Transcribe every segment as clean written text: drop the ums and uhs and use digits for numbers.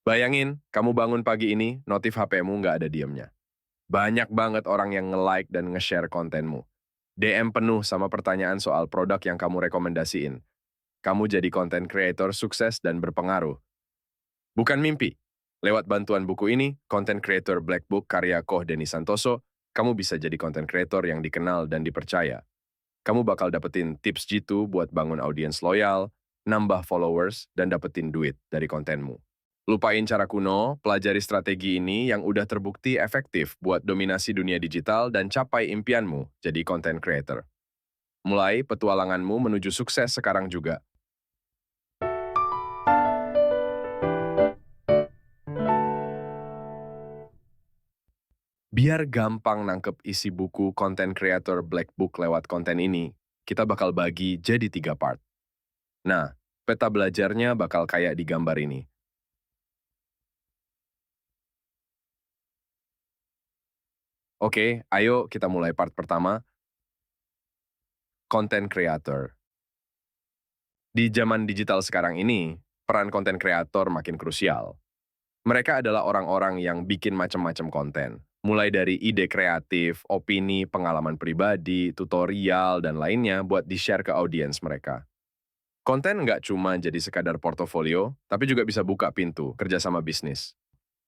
Bayangin, kamu bangun pagi ini, notif HP-mu nggak ada diamnya. Banyak banget orang yang nge-like dan nge-share kontenmu. DM penuh sama pertanyaan soal produk yang kamu rekomendasiin. Kamu jadi content creator sukses dan berpengaruh. Bukan mimpi. Lewat bantuan buku ini, content creator Black Book karya Koh Denny Santoso, kamu bisa jadi content creator yang dikenal dan dipercaya. Kamu bakal dapetin tips jitu buat bangun audiens loyal, nambah followers, dan dapetin duit dari kontenmu. Lupain cara kuno, pelajari strategi ini yang udah terbukti efektif buat dominasi dunia digital dan capai impianmu jadi content creator. Mulai petualanganmu menuju sukses sekarang juga. Biar gampang nangkep isi buku Content Creator Black Book lewat konten ini, kita bakal bagi jadi 3 part. Nah, peta belajarnya bakal kayak di gambar ini. Oke, ayo kita mulai part pertama, Content Creator. Di zaman digital sekarang ini, peran konten kreator makin krusial. Mereka adalah orang-orang yang bikin macam-macam konten, mulai dari ide kreatif, opini, pengalaman pribadi, tutorial, dan lainnya buat di-share ke audiens mereka. Konten nggak cuma jadi sekadar portofolio, tapi juga bisa buka pintu kerjasama bisnis.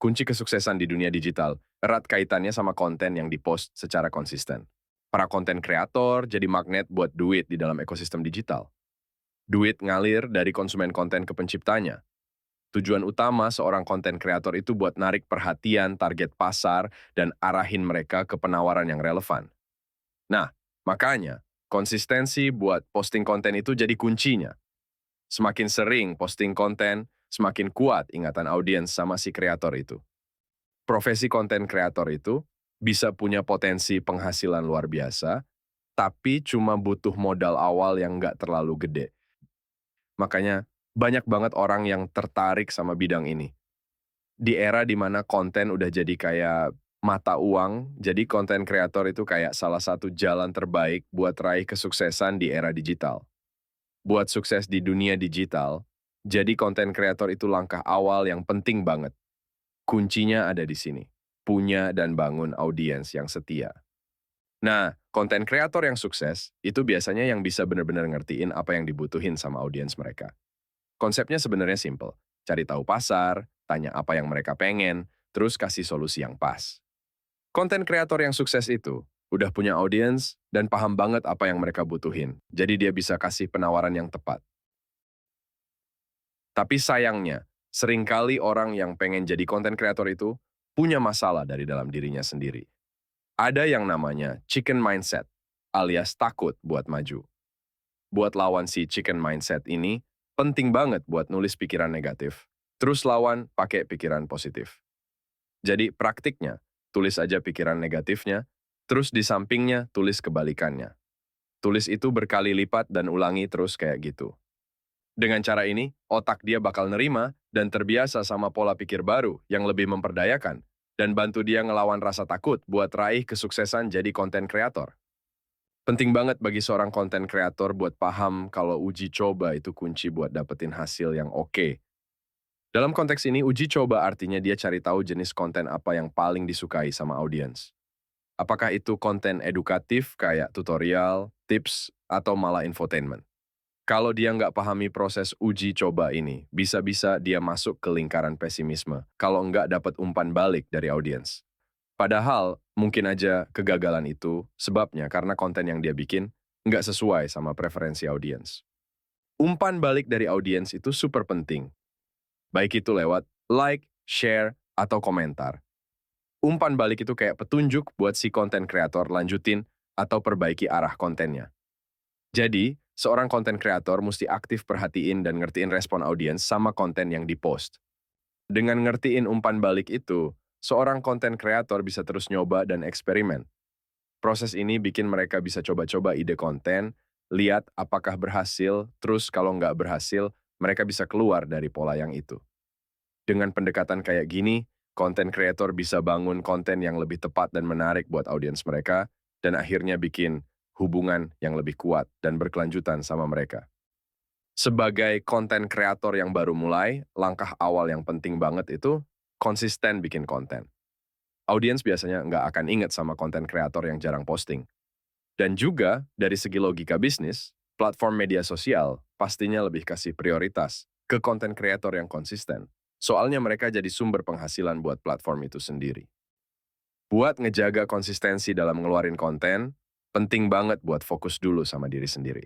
Kunci kesuksesan di dunia digital erat kaitannya sama konten yang dipost secara konsisten. Para konten kreator jadi magnet buat duit di dalam ekosistem digital. Duit ngalir dari konsumen konten ke penciptanya. Tujuan utama seorang konten kreator itu buat narik perhatian target pasar dan arahin mereka ke penawaran yang relevan. Nah, makanya konsistensi buat posting konten itu jadi kuncinya. Semakin sering posting konten, semakin kuat ingatan audiens sama si kreator itu. Profesi konten kreator itu bisa punya potensi penghasilan luar biasa, tapi cuma butuh modal awal yang nggak terlalu gede. Makanya banyak banget orang yang tertarik sama bidang ini. Di era di mana konten udah jadi kayak mata uang, jadi konten kreator itu kayak salah satu jalan terbaik buat raih kesuksesan di era digital. Buat sukses di dunia digital, jadi konten kreator itu langkah awal yang penting banget. Kuncinya ada di sini. Punya dan bangun audiens yang setia. Nah, konten kreator yang sukses itu biasanya yang bisa benar-benar ngertiin apa yang dibutuhin sama audiens mereka. Konsepnya sebenarnya simple. Cari tahu pasar, tanya apa yang mereka pengen, terus kasih solusi yang pas. Konten kreator yang sukses itu udah punya audiens dan paham banget apa yang mereka butuhin. Jadi dia bisa kasih penawaran yang tepat. Tapi sayangnya, seringkali orang yang pengen jadi konten kreator itu punya masalah dari dalam dirinya sendiri. Ada yang namanya chicken mindset, alias takut buat maju. Buat lawan si chicken mindset ini, penting banget buat nulis pikiran negatif. Terus lawan pakai pikiran positif. Jadi praktiknya, tulis aja pikiran negatifnya, terus di sampingnya tulis kebalikannya. Tulis itu berkali lipat dan ulangi terus kayak gitu. Dengan cara ini, otak dia bakal nerima dan terbiasa sama pola pikir baru yang lebih memperdayakan dan bantu dia ngelawan rasa takut buat raih kesuksesan jadi konten kreator. Penting banget bagi seorang konten kreator buat paham kalau uji coba itu kunci buat dapetin hasil yang oke. Dalam konteks ini, uji coba artinya dia cari tahu jenis konten apa yang paling disukai sama audiens. Apakah itu konten edukatif kayak tutorial, tips, atau malah infotainment. Kalau dia nggak pahami proses uji coba ini, bisa-bisa dia masuk ke lingkaran pesimisme kalau nggak dapat umpan balik dari audiens. Padahal, mungkin aja kegagalan itu sebabnya karena konten yang dia bikin nggak sesuai sama preferensi audiens. Umpan balik dari audiens itu super penting. Baik itu lewat like, share, atau komentar. Umpan balik itu kayak petunjuk buat si konten kreator lanjutin atau perbaiki arah kontennya. Jadi, seorang konten kreator mesti aktif perhatiin dan ngertiin respon audiens sama konten yang dipost. Dengan ngertiin umpan balik itu, seorang konten kreator bisa terus nyoba dan eksperimen. Proses ini bikin mereka bisa coba-coba ide konten, lihat apakah berhasil, terus kalau nggak berhasil, mereka bisa keluar dari pola yang itu. Dengan pendekatan kayak gini, konten kreator bisa bangun konten yang lebih tepat dan menarik buat audiens mereka, dan akhirnya bikin hubungan yang lebih kuat dan berkelanjutan sama mereka. Sebagai konten kreator yang baru mulai, langkah awal yang penting banget itu konsisten bikin konten. Audiens biasanya nggak akan inget sama konten kreator yang jarang posting. Dan juga dari segi logika bisnis, platform media sosial pastinya lebih kasih prioritas ke konten kreator yang konsisten. Soalnya mereka jadi sumber penghasilan buat platform itu sendiri. Buat ngejaga konsistensi dalam ngeluarin konten, penting banget buat fokus dulu sama diri sendiri.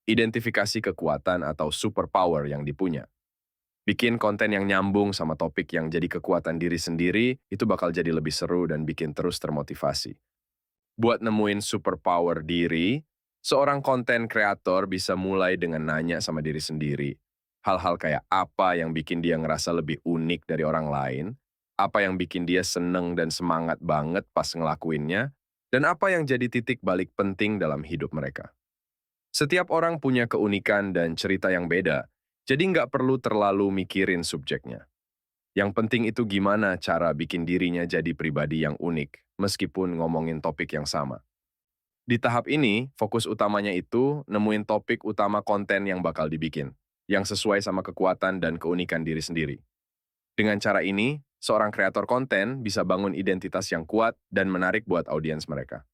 Identifikasi kekuatan atau superpower yang dipunya. Bikin konten yang nyambung sama topik yang jadi kekuatan diri sendiri, itu bakal jadi lebih seru dan bikin terus termotivasi. Buat nemuin superpower diri, seorang konten kreator bisa mulai dengan nanya sama diri sendiri. Hal-hal kayak apa yang bikin dia ngerasa lebih unik dari orang lain, apa yang bikin dia seneng dan semangat banget pas ngelakuinnya, dan apa yang jadi titik balik penting dalam hidup mereka. Setiap orang punya keunikan dan cerita yang beda, jadi nggak perlu terlalu mikirin subjeknya. Yang penting itu gimana cara bikin dirinya jadi pribadi yang unik, meskipun ngomongin topik yang sama. Di tahap ini, fokus utamanya itu nemuin topik utama konten yang bakal dibikin, yang sesuai sama kekuatan dan keunikan diri sendiri. Dengan cara ini, seorang kreator konten bisa bangun identitas yang kuat dan menarik buat audiens mereka.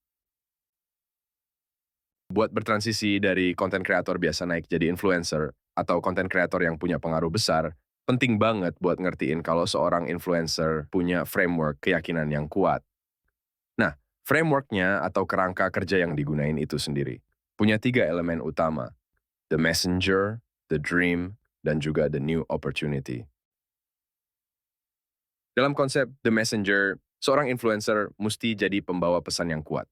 Buat bertransisi dari konten kreator biasa naik jadi influencer atau konten kreator yang punya pengaruh besar, penting banget buat ngertiin kalau seorang influencer punya framework keyakinan yang kuat. Nah, frameworknya atau kerangka kerja yang digunain itu sendiri punya 3 elemen utama: the messenger, the dream, dan juga the new opportunity. Dalam konsep the messenger, seorang influencer mesti jadi pembawa pesan yang kuat.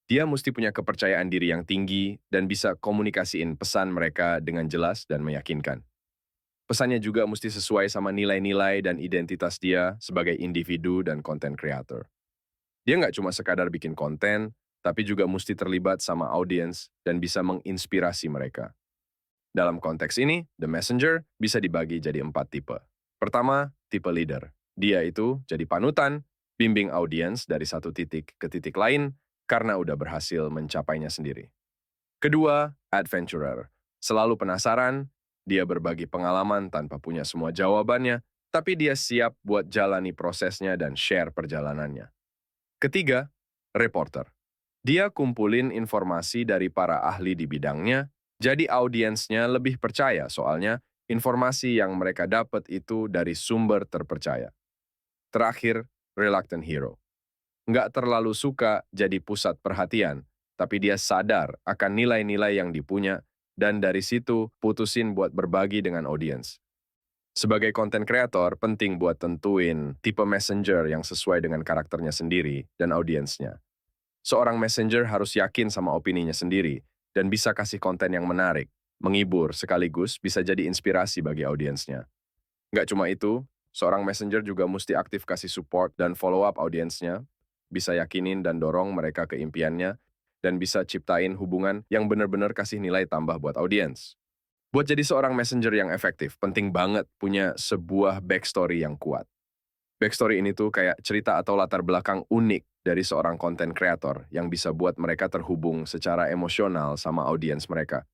Dia mesti punya kepercayaan diri yang tinggi dan bisa komunikasiin pesan mereka dengan jelas dan meyakinkan. Pesannya juga mesti sesuai sama nilai-nilai dan identitas dia sebagai individu dan content creator. Dia nggak cuma sekadar bikin konten, tapi juga mesti terlibat sama audiens dan bisa menginspirasi mereka. Dalam konteks ini, The Messenger bisa dibagi jadi 4 tipe. Pertama, tipe leader. Dia itu jadi panutan, bimbing audiens dari satu titik ke titik lain karena udah berhasil mencapainya sendiri. Kedua, adventurer. Selalu penasaran, dia berbagi pengalaman tanpa punya semua jawabannya, tapi dia siap buat jalani prosesnya dan share perjalanannya. Ketiga, reporter. Dia kumpulin informasi dari para ahli di bidangnya, jadi audiensnya lebih percaya soalnya informasi yang mereka dapat itu dari sumber terpercaya. Terakhir, reluctant hero. Nggak terlalu suka jadi pusat perhatian, tapi dia sadar akan nilai-nilai yang dipunya dan dari situ putusin buat berbagi dengan audiens. Sebagai konten kreator, penting buat tentuin tipe messenger yang sesuai dengan karakternya sendiri dan audiensnya. Seorang messenger harus yakin sama opininya sendiri dan bisa kasih konten yang menarik, menghibur, sekaligus bisa jadi inspirasi bagi audiensnya. Nggak cuma itu, seorang messenger juga mesti aktif kasih support dan follow up audiensnya, bisa yakinin dan dorong mereka ke impiannya, dan bisa ciptain hubungan yang benar-benar kasih nilai tambah buat audiens. Buat jadi seorang messenger yang efektif, penting banget punya sebuah backstory yang kuat. Backstory ini tuh kayak cerita atau latar belakang unik dari seorang konten kreator yang bisa buat mereka terhubung secara emosional sama audiens mereka.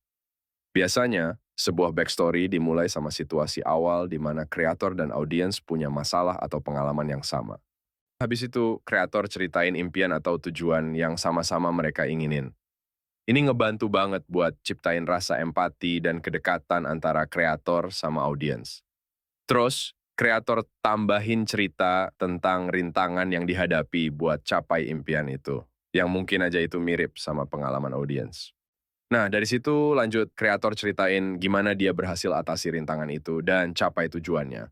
Biasanya, sebuah backstory dimulai sama situasi awal di mana kreator dan audiens punya masalah atau pengalaman yang sama. Habis itu, kreator ceritain impian atau tujuan yang sama-sama mereka inginin. Ini ngebantu banget buat ciptain rasa empati dan kedekatan antara kreator sama audiens. Terus, kreator tambahin cerita tentang rintangan yang dihadapi buat capai impian itu, yang mungkin aja itu mirip sama pengalaman audiens. Nah, dari situ lanjut kreator ceritain gimana dia berhasil atasi rintangan itu dan capai tujuannya.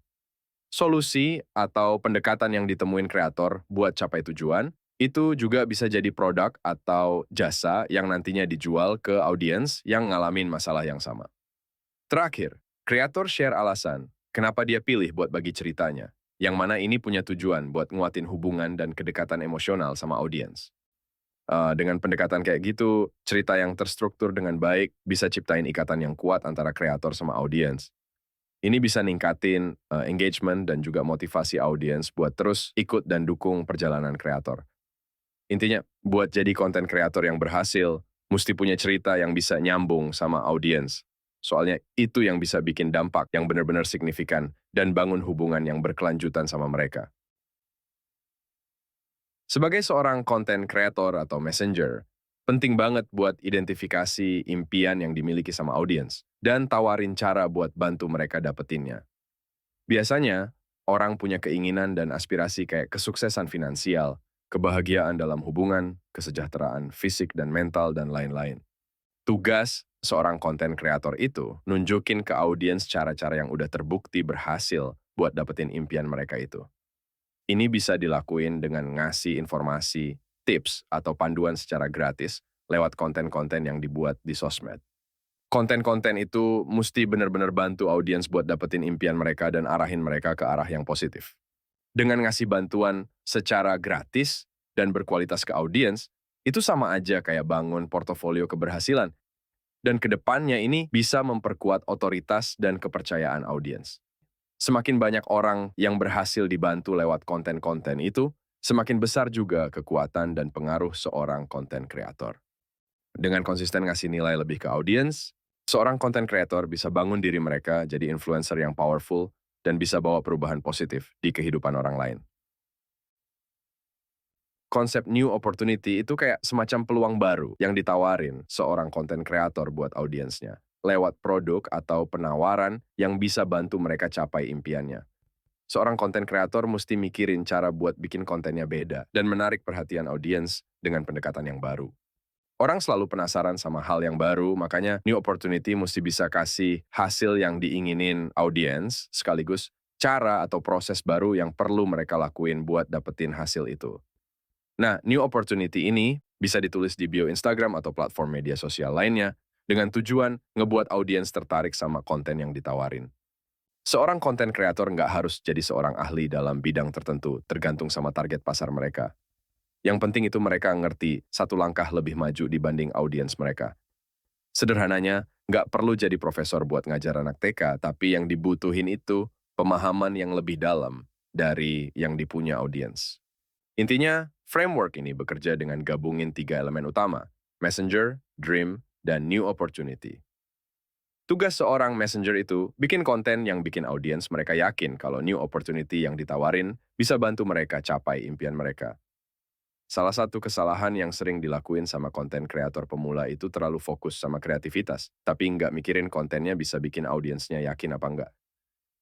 Solusi atau pendekatan yang ditemuin kreator buat capai tujuan, itu juga bisa jadi produk atau jasa yang nantinya dijual ke audiens yang ngalamin masalah yang sama. Terakhir, kreator share alasan kenapa dia pilih buat bagi ceritanya, yang mana ini punya tujuan buat nguatin hubungan dan kedekatan emosional sama audiens. Dengan pendekatan kayak gitu, cerita yang terstruktur dengan baik bisa ciptain ikatan yang kuat antara kreator sama audiens. Ini bisa ningkatin engagement dan juga motivasi audiens buat terus ikut dan dukung perjalanan kreator. Intinya, buat jadi konten kreator yang berhasil, mesti punya cerita yang bisa nyambung sama audiens. Soalnya itu yang bisa bikin dampak yang benar-benar signifikan dan bangun hubungan yang berkelanjutan sama mereka. Sebagai seorang content creator atau messenger, penting banget buat identifikasi impian yang dimiliki sama audiens dan tawarin cara buat bantu mereka dapetinnya. Biasanya, orang punya keinginan dan aspirasi kayak kesuksesan finansial, kebahagiaan dalam hubungan, kesejahteraan fisik dan mental, dan lain-lain. Tugas seorang konten kreator itu nunjukin ke audiens cara-cara yang udah terbukti berhasil buat dapetin impian mereka itu. Ini bisa dilakuin dengan ngasih informasi, tips, atau panduan secara gratis lewat konten-konten yang dibuat di sosmed. Konten-konten itu mesti benar-benar bantu audiens buat dapetin impian mereka dan arahin mereka ke arah yang positif. Dengan ngasih bantuan secara gratis dan berkualitas ke audiens, itu sama aja kayak bangun portofolio keberhasilan. Dan kedepannya ini bisa memperkuat otoritas dan kepercayaan audiens. Semakin banyak orang yang berhasil dibantu lewat konten-konten itu, semakin besar juga kekuatan dan pengaruh seorang konten kreator. Dengan konsisten ngasih nilai lebih ke audiens, seorang konten kreator bisa bangun diri mereka jadi influencer yang powerful dan bisa bawa perubahan positif di kehidupan orang lain. Konsep new opportunity itu kayak semacam peluang baru yang ditawarin seorang konten kreator buat audiensnya, lewat produk atau penawaran yang bisa bantu mereka capai impiannya. Seorang konten kreator mesti mikirin cara buat bikin kontennya beda dan menarik perhatian audiens dengan pendekatan yang baru. Orang selalu penasaran sama hal yang baru, makanya new opportunity mesti bisa kasih hasil yang diinginin audiens, sekaligus cara atau proses baru yang perlu mereka lakuin buat dapetin hasil itu. Nah, new opportunity ini bisa ditulis di bio Instagram atau platform media sosial lainnya dengan tujuan ngebuat audiens tertarik sama konten yang ditawarin. Seorang konten kreator nggak harus jadi seorang ahli dalam bidang tertentu, tergantung sama target pasar mereka. Yang penting itu mereka ngerti satu langkah lebih maju dibanding audiens mereka. Sederhananya, nggak perlu jadi profesor buat ngajar anak TK, tapi yang dibutuhin itu pemahaman yang lebih dalam dari yang dipunya audiens. Intinya, framework ini bekerja dengan gabungin 3 elemen utama, messenger, dream, dan new opportunity. Tugas seorang messenger itu bikin konten yang bikin audiens mereka yakin kalau new opportunity yang ditawarin bisa bantu mereka capai impian mereka. Salah satu kesalahan yang sering dilakuin sama konten kreator pemula itu terlalu fokus sama kreativitas, tapi nggak mikirin kontennya bisa bikin audiensnya yakin apa enggak.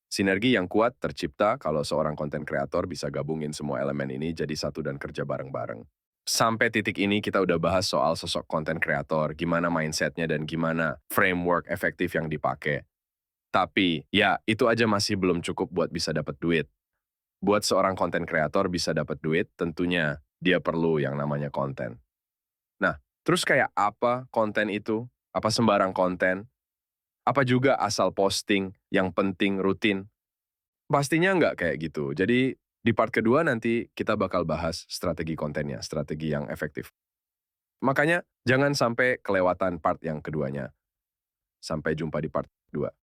Sinergi yang kuat tercipta kalau seorang konten kreator bisa gabungin semua elemen ini jadi satu dan kerja bareng-bareng. Sampai titik ini kita udah bahas soal sosok konten kreator, gimana mindsetnya dan gimana framework efektif yang dipakai. Tapi ya itu aja masih belum cukup buat bisa dapat duit. Buat seorang konten kreator bisa dapat duit, tentunya dia perlu yang namanya konten. Nah, terus kayak apa konten itu? Apa sembarang konten? Apa juga asal posting yang penting rutin? Pastinya nggak kayak gitu. Jadi di part kedua nanti kita bakal bahas strategi kontennya, strategi yang efektif. Makanya jangan sampai kelewatan part yang keduanya. Sampai jumpa di part 2.